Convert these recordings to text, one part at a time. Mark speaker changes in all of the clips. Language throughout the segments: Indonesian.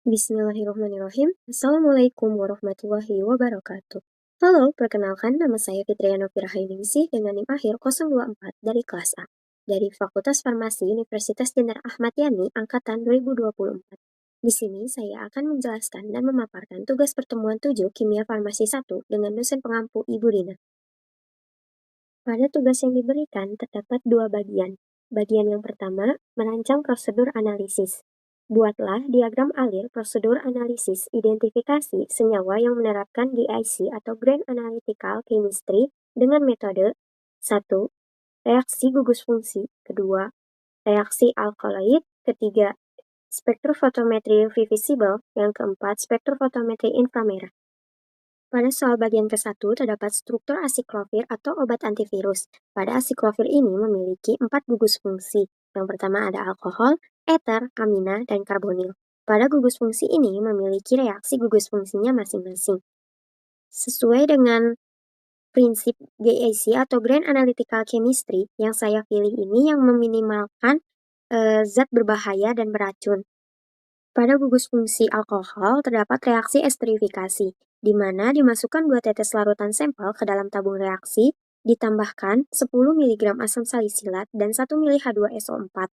Speaker 1: Bismillahirrahmanirrahim. Assalamualaikum warahmatullahi wabarakatuh. Halo, perkenalkan nama saya Fitriana Firahainingsih dengan NIM akhir 024 dari kelas A. Dari Fakultas Farmasi Universitas Jenderal Ahmad Yani angkatan 2024. Di sini saya akan menjelaskan dan memaparkan tugas pertemuan 7 Kimia Farmasi 1 dengan dosen pengampu Ibu Rina. Pada tugas yang diberikan terdapat dua bagian. Bagian yang pertama, merancang prosedur analisis. Buatlah diagram alir prosedur analisis identifikasi senyawa yang menerapkan GIC atau Grand Analytical Chemistry dengan metode 1. Reaksi gugus fungsi. Kedua, reaksi alkaloid. Ketiga, spektrofotometri visible. Yang keempat, spektrofotometri inframerah. Pada soal bagian ke-1 terdapat struktur asiklovir atau obat antivirus. Pada asiklovir ini memiliki 4 gugus fungsi. Yang pertama ada alkohol, eter, amina, dan karbonil. Pada gugus fungsi ini memiliki reaksi gugus fungsinya masing-masing. Sesuai dengan prinsip GAC atau Grand Analytical Chemistry yang saya pilih ini yang meminimalkan zat berbahaya dan beracun. Pada gugus fungsi alkohol terdapat reaksi esterifikasi, di mana dimasukkan 2 tetes larutan sampel ke dalam tabung reaksi, ditambahkan 10 mg asam salisilat dan 1 ml H2SO4.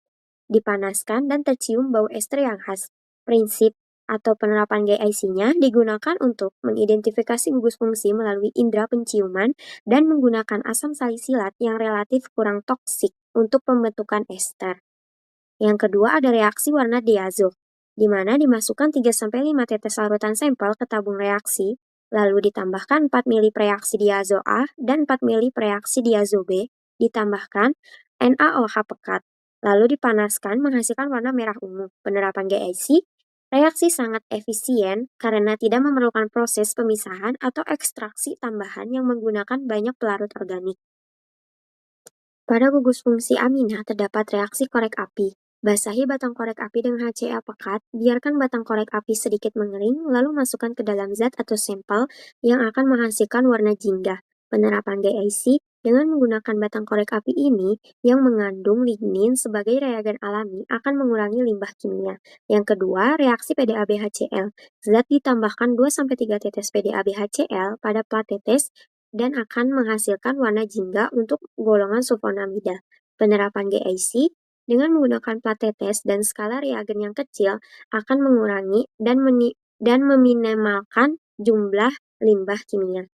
Speaker 1: Dipanaskan dan tercium bau ester yang khas. Prinsip atau penerapan GIC-nya digunakan untuk mengidentifikasi gugus fungsi melalui indera penciuman dan menggunakan asam salisilat yang relatif kurang toksik untuk pembentukan ester. Yang kedua ada reaksi warna diazo, di mana dimasukkan 3-5 tetes larutan sampel ke tabung reaksi, lalu ditambahkan 4 ml preaksi diazo A dan 4 ml preaksi diazo B, ditambahkan NaOH pekat, lalu dipanaskan menghasilkan warna merah ungu. Penerapan GIC, reaksi sangat efisien karena tidak memerlukan proses pemisahan atau ekstraksi tambahan yang menggunakan banyak pelarut organik. Pada gugus fungsi amina terdapat reaksi korek api. Basahi batang korek api dengan HCl pekat, biarkan batang korek api sedikit mengering, lalu masukkan ke dalam zat atau sampel yang akan menghasilkan warna jingga. Penerapan GIC dengan menggunakan batang korek api ini yang mengandung lignin sebagai reagen alami akan mengurangi limbah kimia. Yang kedua, reaksi PDAB-HCl. Zat ditambahkan 2-3 tetes PDAB-HCl pada plat tetes dan akan menghasilkan warna jingga untuk golongan sulfonamida. Penerapan GIC dengan menggunakan plat tetes dan skala reagen yang kecil akan mengurangi dan meminimalkan jumlah limbah kimia.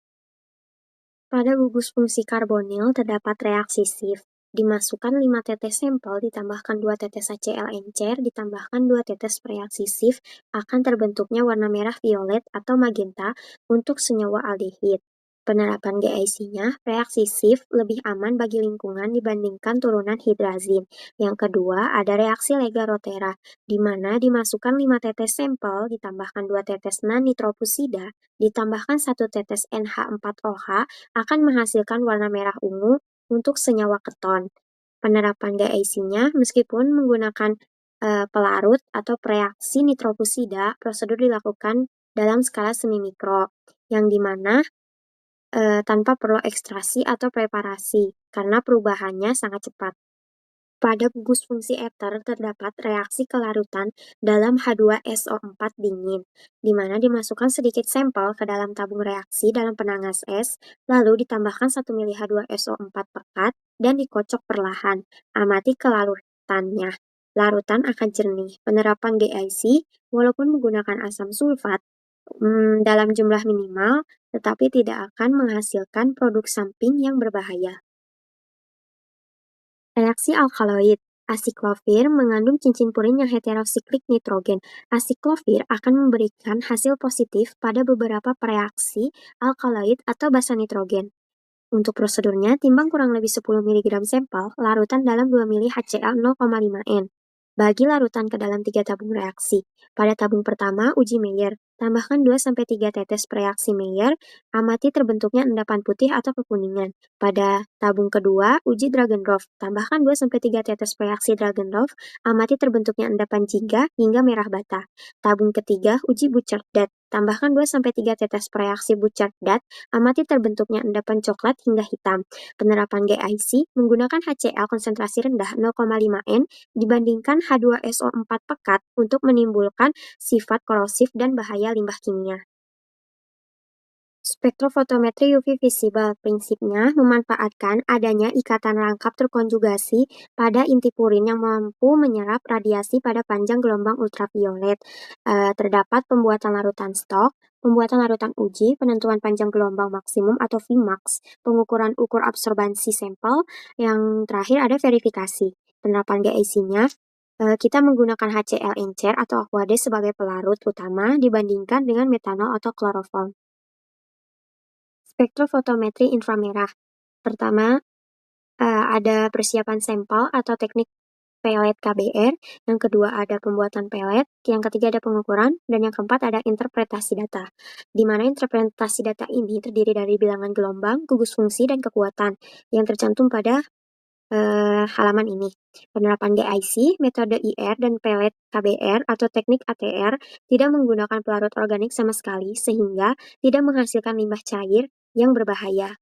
Speaker 1: Pada gugus fungsi karbonil terdapat reaksi SIF. Dimasukkan 5 tetes sampel, ditambahkan 2 tetes HCl encer, ditambahkan 2 tetes reaksi SIF, akan terbentuknya warna merah violet atau magenta untuk senyawa aldehid. Penerapan GIC-nya, reaksi SIF lebih aman bagi lingkungan dibandingkan turunan hidrazin. Yang kedua, ada reaksi Lega-Rotera, di mana dimasukkan 5 tetes sampel, ditambahkan 2 tetes nitropusida, ditambahkan 1 tetes NH4OH, akan menghasilkan warna merah ungu untuk senyawa keton. Penerapan GIC-nya, meskipun menggunakan pelarut atau preaksi nitropusida, prosedur dilakukan dalam skala semimikro, yang dimana tanpa perlu ekstraksi atau preparasi, karena perubahannya sangat cepat. Pada gugus fungsi eter terdapat reaksi kelarutan dalam H2SO4 dingin, di mana dimasukkan sedikit sampel ke dalam tabung reaksi dalam penangas es, lalu ditambahkan 1 ml H2SO4 pekat dan dikocok perlahan. Amati kelarutannya. Larutan akan jernih. Penerapan GIC, walaupun menggunakan asam sulfat, dalam jumlah minimal, tetapi tidak akan menghasilkan produk samping yang berbahaya. Reaksi alkaloid. Asiklovir mengandung cincin purin yang heterosiklik nitrogen. Asiklovir akan memberikan hasil positif pada beberapa reaksi alkaloid atau basa nitrogen. Untuk prosedurnya, timbang kurang lebih 10 mg sampel, larutan dalam 2 ml HCl 0,5 N. Bagi larutan ke dalam 3 tabung reaksi. Pada tabung pertama, uji Mayer. Tambahkan 2-3 tetes reaksi Mayer, amati terbentuknya endapan putih atau kekuningan. Pada tabung kedua, uji Dragendorf. Tambahkan 2-3 tetes reaksi Dragendorf, amati terbentuknya endapan jingga hingga merah bata. Tabung ketiga, uji Buchard-Dot. Tambahkan 2-3 tetes reaksi Buchard-Dot, amati terbentuknya endapan coklat hingga hitam. Penerapan GIC menggunakan HCl konsentrasi rendah 0,5 N dibandingkan H2SO4 pekat untuk menimbulkan sifat korosif dan bahaya limbah kimia. Spektrofotometri UV visible prinsipnya memanfaatkan adanya ikatan rangkap terkonjugasi pada inti purin yang mampu menyerap radiasi pada panjang gelombang ultraviolet. Terdapat pembuatan larutan stok, pembuatan larutan uji, penentuan panjang gelombang maksimum atau Vmax, pengukuran ukur absorbansi sampel, yang terakhir ada verifikasi. Penerapan GIC-nya, kita menggunakan HCl encer atau Aquades sebagai pelarut utama dibandingkan dengan metanol atau kloroform. Spektrofotometri inframerah. Pertama, ada persiapan sampel atau teknik pelet KBR, yang kedua ada pembuatan pelet, yang ketiga ada pengukuran, dan yang keempat ada interpretasi data. Di mana interpretasi data ini terdiri dari bilangan gelombang, gugus fungsi, dan kekuatan yang tercantum pada halaman ini. Penerapan GIC, metode IR, dan pelet KBR atau teknik ATR tidak menggunakan pelarut organik sama sekali, sehingga tidak menghasilkan limbah cair yang berbahaya.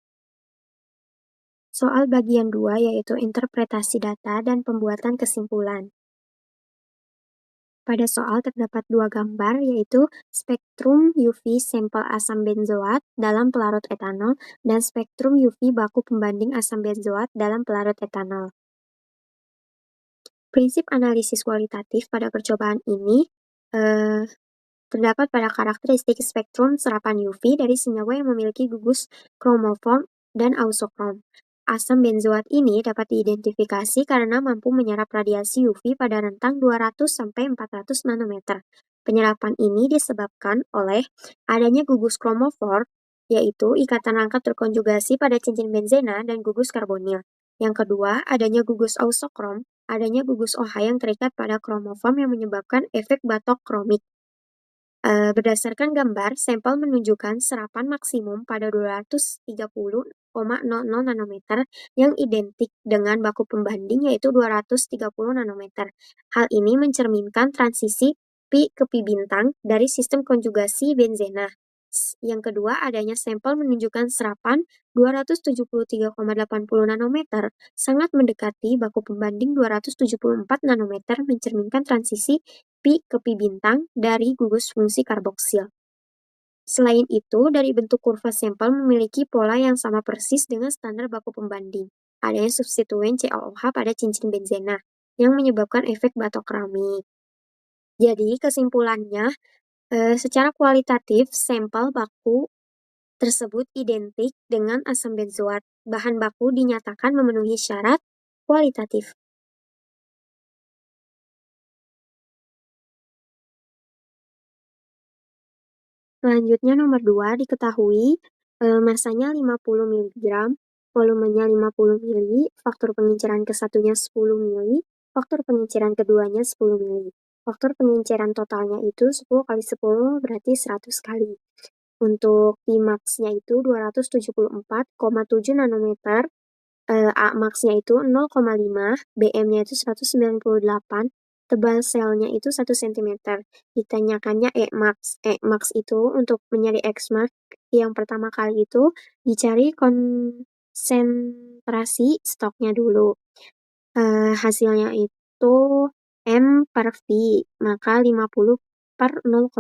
Speaker 1: Soal bagian 2 yaitu interpretasi data dan pembuatan kesimpulan. Pada soal terdapat dua gambar yaitu spektrum UV sampel asam benzoat dalam pelarut etanol dan spektrum UV baku pembanding asam benzoat dalam pelarut etanol. Prinsip analisis kualitatif pada percobaan ini terdapat pada karakteristik spektrum serapan UV dari senyawa yang memiliki gugus kromoform dan ausokrom. Asam benzoat ini dapat diidentifikasi karena mampu menyerap radiasi UV pada rentang 200-400 nanometer. Penyerapan ini disebabkan oleh adanya gugus kromofor, yaitu ikatan rangkap terkonjugasi pada cincin benzena dan gugus karbonil. Yang kedua, adanya gugus ausokrom, adanya gugus OH yang terikat pada kromoform yang menyebabkan efek batok kromik. Berdasarkan gambar, sampel menunjukkan serapan maksimum pada 230,00 nanometer yang identik dengan baku pembanding yaitu 230 nanometer. Hal ini mencerminkan transisi pi ke pi bintang dari sistem konjugasi benzena. Yang kedua, adanya sampel menunjukkan serapan 273,80 nanometer, sangat mendekati baku pembanding 274 nanometer mencerminkan transisi pi ke pi bintang dari gugus fungsi karboksil. Selain itu, dari bentuk kurva sampel memiliki pola yang sama persis dengan standar baku pembanding. Adanya substituen CaOH pada cincin benzena yang menyebabkan efek batok keramik. Jadi, kesimpulannya, secara kualitatif, sampel baku tersebut identik dengan asam benzoat. Bahan baku dinyatakan memenuhi syarat kualitatif. Selanjutnya nomor 2 diketahui masanya 50 mg, volumenya 50 ml, faktor penginceran kesatunya 10 ml, faktor penginceran keduanya 10 ml. Faktor penginceran totalnya itu 10 kali 10 berarti 100 kali. Untuk Vmax-nya itu 274,7 nanometer, Amax-nya itu 0,5, BM-nya itu 198, tebal selnya itu 1 cm. Ditanyakannya Emax. Emax itu untuk mencari Xmax yang pertama kali itu dicari konsentrasi stoknya dulu. Hasilnya itu M per V, maka 50 per 0,05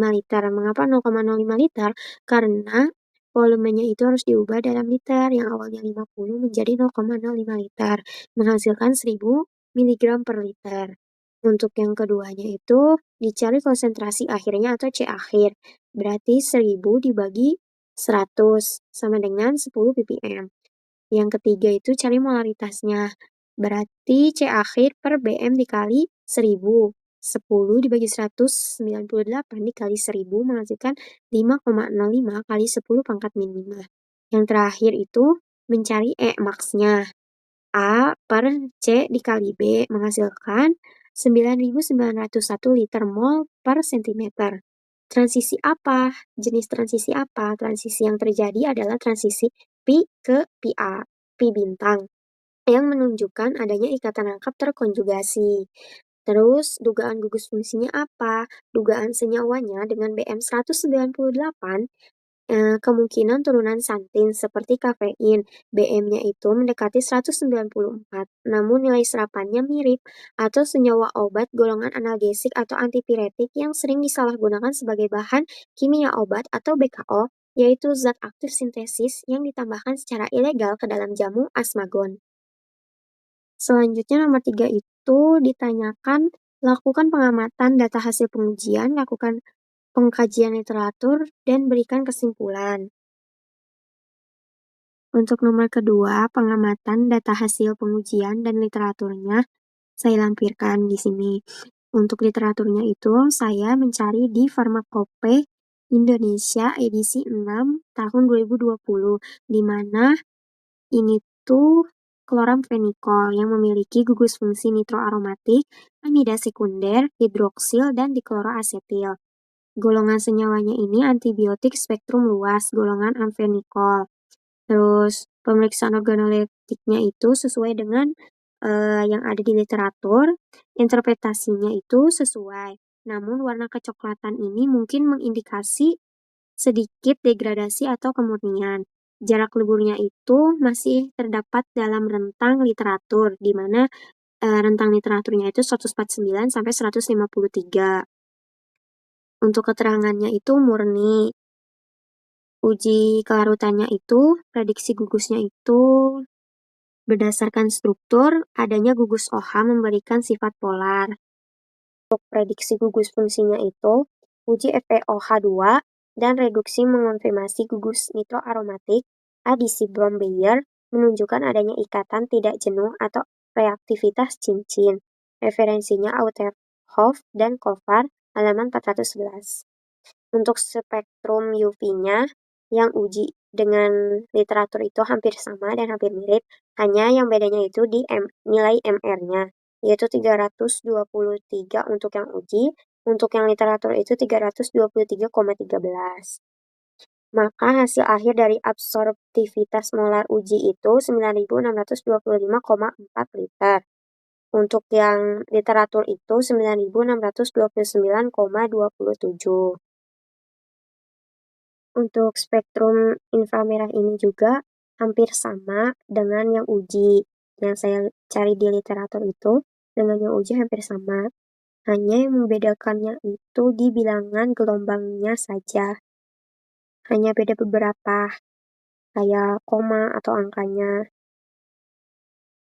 Speaker 1: liter. Mengapa 0,05 liter? Karena volumenya itu harus diubah dalam liter, yang awalnya 50 menjadi 0,05 liter, menghasilkan 1000 mg per liter. Untuk yang keduanya itu dicari konsentrasi akhirnya atau C akhir, berarti 1000 dibagi 100 sama dengan 10 ppm. Yang ketiga itu cari molaritasnya, berarti C akhir per BM dikali 1000. 10 dibagi 198 dikali 1000 menghasilkan 5,05 kali 10 pangkat min 5. Yang terakhir itu mencari E max-nya. A per C dikali B menghasilkan 9.901 liter mol per sentimeter. Transisi apa? Jenis transisi apa? Transisi yang terjadi adalah transisi pi ke Pi bintang, yang menunjukkan adanya ikatan rangkap terkonjugasi. Terus, dugaan gugus fungsinya apa? Dugaan senyawanya dengan BM198 kemungkinan turunan santin seperti kafein. BM-nya itu mendekati 194, namun nilai serapannya mirip, atau senyawa obat golongan analgesik atau antipiretik yang sering disalahgunakan sebagai bahan kimia obat atau BKO, yaitu zat aktif sintesis yang ditambahkan secara ilegal ke dalam jamu asmagon. Selanjutnya nomor 3 itu ditanyakan, lakukan pengamatan data hasil pengujian, lakukan pengkajian literatur, dan berikan kesimpulan. Untuk nomor kedua, pengamatan data hasil pengujian dan literaturnya saya lampirkan di sini. Untuk literaturnya itu saya mencari di Pharmacope Indonesia edisi 6 tahun 2020, di mana ini tuh kloramfenikol yang memiliki gugus fungsi nitroaromatik, amida sekunder, hidroksil, dan dikloroasetil. Golongan senyawanya ini antibiotik spektrum luas, golongan amfenikol. Terus pemeriksaan organoleptiknya itu sesuai dengan yang ada di literatur, interpretasinya itu sesuai. Namun warna kecoklatan ini mungkin mengindikasi sedikit degradasi atau kemurnian. Jarak leburnya itu masih terdapat dalam rentang literatur, di mana rentang literaturnya itu 149 sampai 153. Untuk keterangannya itu murni. Uji kelarutannya itu, prediksi gugusnya itu berdasarkan struktur, adanya gugus OH memberikan sifat polar. Untuk prediksi gugus fungsinya itu, uji FeOH2 dan reduksi mengonfirmasi gugus nitroaromatik, adisi Brom-Bayer menunjukkan adanya ikatan tidak jenuh atau reaktivitas cincin. Referensinya Auterhoff dan Kovar, halaman 411. Untuk spektrum UV-nya, yang uji dengan literatur itu hampir sama dan hampir mirip, hanya yang bedanya itu di nilai MR-nya, yaitu 323 untuk yang uji, untuk yang literatur itu 323,13. Maka hasil akhir dari absorptivitas molar uji itu 9.625,4 liter. Untuk yang literatur itu 9.629,27. Untuk spektrum inframerah ini juga hampir sama dengan yang uji. Yang saya cari di literatur itu dengan yang uji hampir sama. Hanya yang membedakannya itu di bilangan gelombangnya saja. Hanya beda beberapa, kayak koma atau angkanya.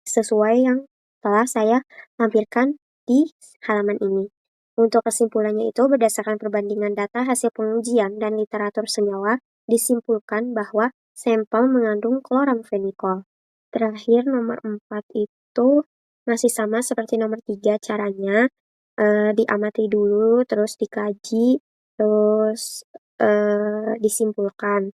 Speaker 1: Sesuai yang telah saya lampirkan di halaman ini. Untuk kesimpulannya itu berdasarkan perbandingan data hasil pengujian dan literatur senyawa, disimpulkan bahwa sampel mengandung kloramfenikol. Terakhir nomor 4 itu masih sama seperti nomor 3 caranya, diamati dulu, terus dikaji, terus disimpulkan.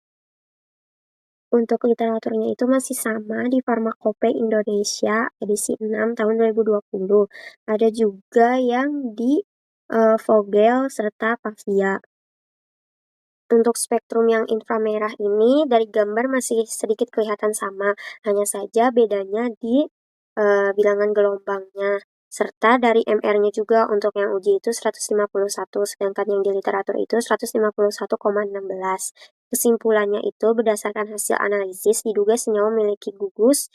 Speaker 1: Untuk literaturnya itu masih sama di Pharmacope Indonesia edisi 6 tahun 2020. Ada juga yang di Vogel serta Pavia. Untuk spektrum yang inframerah ini dari gambar masih sedikit kelihatan sama, hanya saja bedanya di bilangan gelombangnya. Serta dari MR-nya juga untuk yang uji itu 151, sedangkan yang di literatur itu 151,16. Kesimpulannya itu berdasarkan hasil analisis diduga senyawa memiliki gugus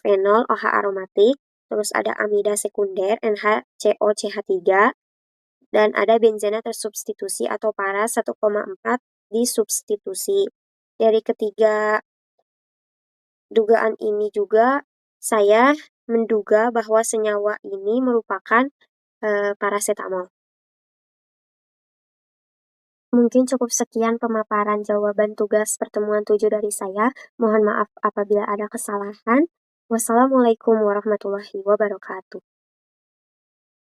Speaker 1: fenol OH aromatik, terus ada amida sekunder NHCOCH3, dan ada benzena tersubstitusi atau para 1,4 disubstitusi. Dari ketiga dugaan ini juga saya menduga bahwa senyawa ini merupakan parasetamol. Mungkin cukup sekian pemaparan jawaban tugas pertemuan 7 dari saya. Mohon maaf apabila ada kesalahan. Wassalamualaikum warahmatullahi wabarakatuh.